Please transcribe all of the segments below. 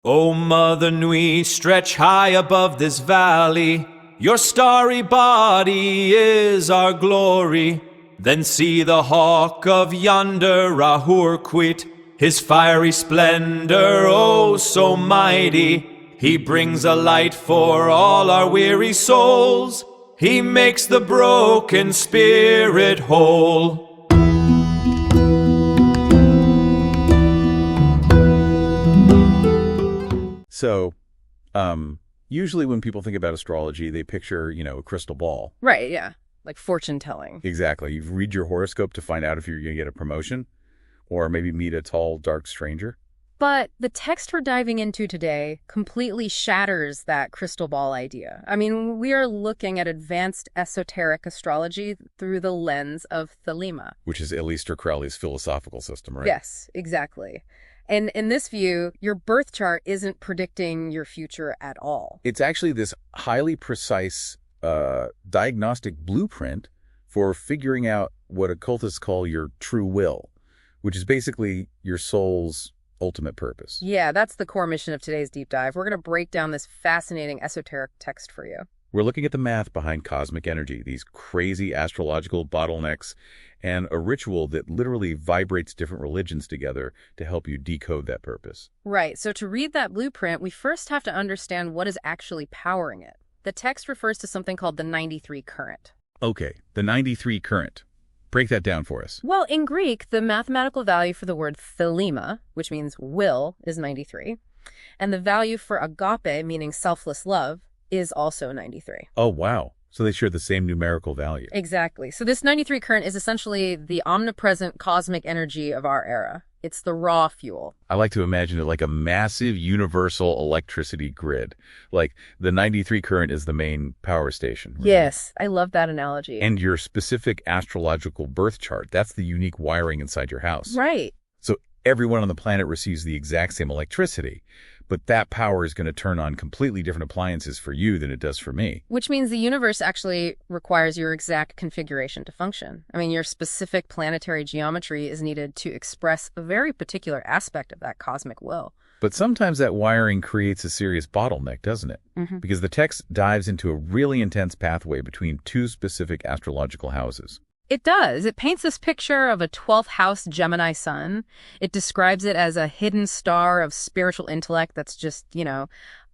O Mother Nui, stretch high above this valley. Your starry body is our glory. Then see the hawk of yonder Rahur quit, his fiery splendor, oh so mighty. He brings a light for all our weary souls. He makes the broken spirit whole. So, usually when people think about astrology, they picture, a crystal ball. Right, yeah. Like fortune telling. Exactly. You read your horoscope to find out if you're going to get a promotion or maybe meet a tall, dark stranger. But the text we're diving into today completely shatters that crystal ball idea. I mean, we are looking at advanced esoteric astrology through the lens of Thelema. Which is Aleister Crowley's philosophical system, right? Yes, exactly. And in this view, your birth chart isn't predicting your future at all. It's actually this highly precise diagnostic blueprint for figuring out what occultists call your true will, which is basically your soul's ultimate purpose. Yeah, that's the core mission of today's deep dive. We're going to break down this fascinating esoteric text for you. We're looking at the math behind cosmic energy, these crazy astrological bottlenecks, and a ritual that literally vibrates different religions together to help you decode that purpose. Right. So to read that blueprint, we first have to understand what is actually powering it. The text refers to something called the 93 current. Okay, the 93 current. Break that down for us. Well, in Greek, the mathematical value for the word thelema, which means will, is 93. And the value for agape, meaning selfless love, is also 93. Oh, wow. So they share the same numerical value. Exactly. So this 93 current is essentially the omnipresent cosmic energy of our era. It's the raw fuel. I like to imagine it like a massive universal electricity grid. Like the 93 current is the main power station. Right? Yes, I love that analogy. And your specific astrological birth chart, that's the unique wiring inside your house. Right. So everyone on the planet receives the exact same electricity, but that power is going to turn on completely different appliances for you than it does for me. Which means the universe actually requires your exact configuration to function. I mean, your specific planetary geometry is needed to express a very particular aspect of that cosmic will. But sometimes that wiring creates a serious bottleneck, doesn't it? Mm-hmm. Because the text dives into a really intense pathway between two specific astrological houses. It does. It paints this picture of a 12th house Gemini sun. It describes it as a hidden star of spiritual intellect that's just,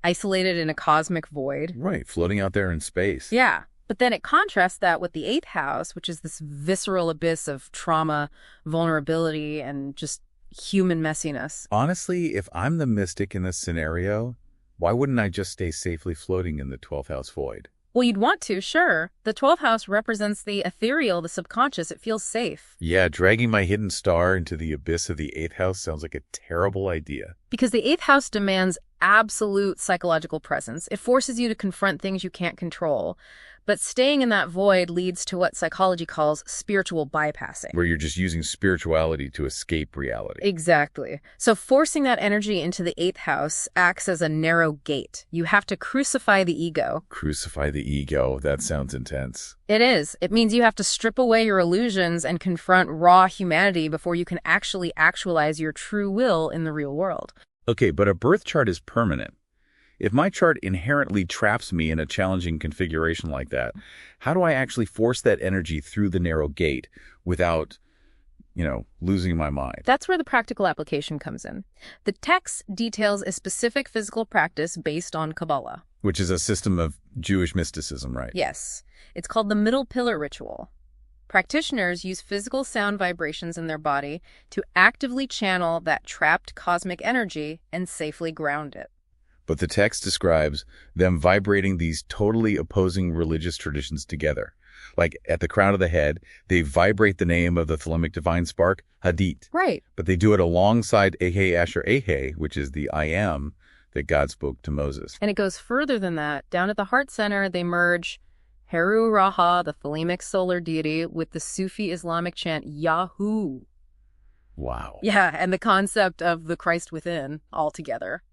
isolated in a cosmic void. Right, floating out there in space. Yeah. But then it contrasts that with the 8th house, which is this visceral abyss of trauma, vulnerability, and just human messiness. Honestly, if I'm the mystic in this scenario, why wouldn't I just stay safely floating in the 12th house void? Well, you'd want to, sure. The 12th house represents the ethereal, the subconscious. It feels safe. Yeah, dragging my hidden star into the abyss of the 8th house sounds like a terrible idea. Because the 8th house demands absolute psychological presence. It forces you to confront things you can't control. But staying in that void leads to what psychology calls spiritual bypassing. Where you're just using spirituality to escape reality. Exactly. So forcing that energy into the 8th house acts as a narrow gate. You have to crucify the ego. Crucify the ego. That sounds intense. It is. It means you have to strip away your illusions and confront raw humanity before you can actually actualize your true will in the real world. Okay, but a birth chart is permanent. If my chart inherently traps me in a challenging configuration like that, how do I actually force that energy through the narrow gate without, losing my mind? That's where the practical application comes in. The text details a specific physical practice based on Kabbalah. Which is a system of Jewish mysticism, right? Yes. It's called the middle pillar ritual. Practitioners use physical sound vibrations in their body to actively channel that trapped cosmic energy and safely ground it. But the text describes them vibrating these totally opposing religious traditions together. Like at the crown of the head, they vibrate the name of the Thelemic divine spark, Hadit. Right. But they do it alongside Ehe Asher Ehe, which is the I am that God spoke to Moses. And it goes further than that. Down at the heart center, they merge Heru Raha, the Thelemic solar deity, with the Sufi Islamic chant Yahoo. Wow. Yeah, and the concept of the Christ within all together.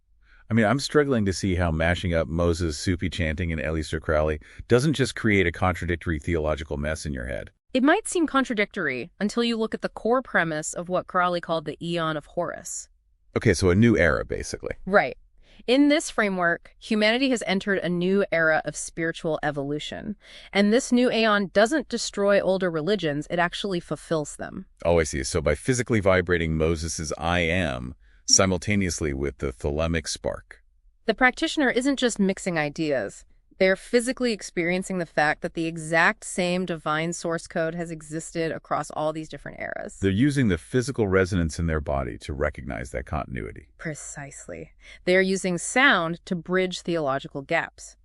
I mean, I'm struggling to see how mashing up Moses' Sufi chanting and Aleister Crowley doesn't just create a contradictory theological mess in your head. It might seem contradictory until you look at the core premise of what Crowley called the Eon of Horus. Okay, so a new era, basically. Right. In this framework, humanity has entered a new era of spiritual evolution. And this new aeon doesn't destroy older religions, it actually fulfills them. Oh, I see. So by physically vibrating Moses's I am simultaneously with the Thelemic spark. The practitioner isn't just mixing ideas. They're physically experiencing the fact that the exact same divine source code has existed across all these different eras. They're using the physical resonance in their body to recognize that continuity. Precisely. They're using sound to bridge theological gaps.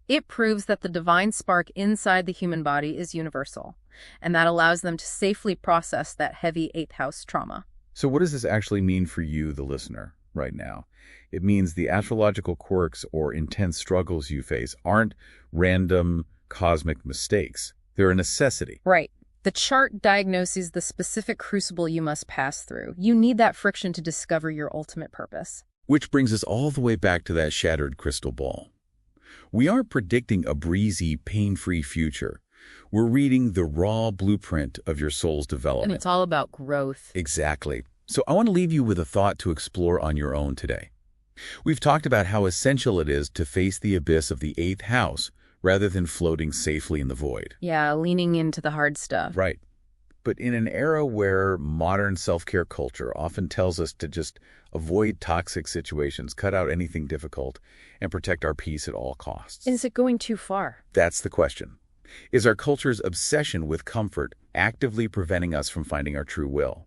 It proves that the divine spark inside the human body is universal, and that allows them to safely process that heavy eighth house trauma. So what does this actually mean for you, the listener, right now? It means the astrological quirks or intense struggles you face aren't random cosmic mistakes. They're a necessity. Right. The chart diagnoses the specific crucible you must pass through. You need that friction to discover your ultimate purpose. Which brings us all the way back to that shattered crystal ball. We aren't predicting a breezy, pain-free future. We're reading the raw blueprint of your soul's development. And it's all about growth. Exactly. So I want to leave you with a thought to explore on your own today. We've talked about how essential it is to face the abyss of the eighth house rather than floating safely in the void. Yeah, leaning into the hard stuff. Right. But in an era where modern self-care culture often tells us to just avoid toxic situations, cut out anything difficult, and protect our peace at all costs. Is it going too far? That's the question. Is our culture's obsession with comfort actively preventing us from finding our true will?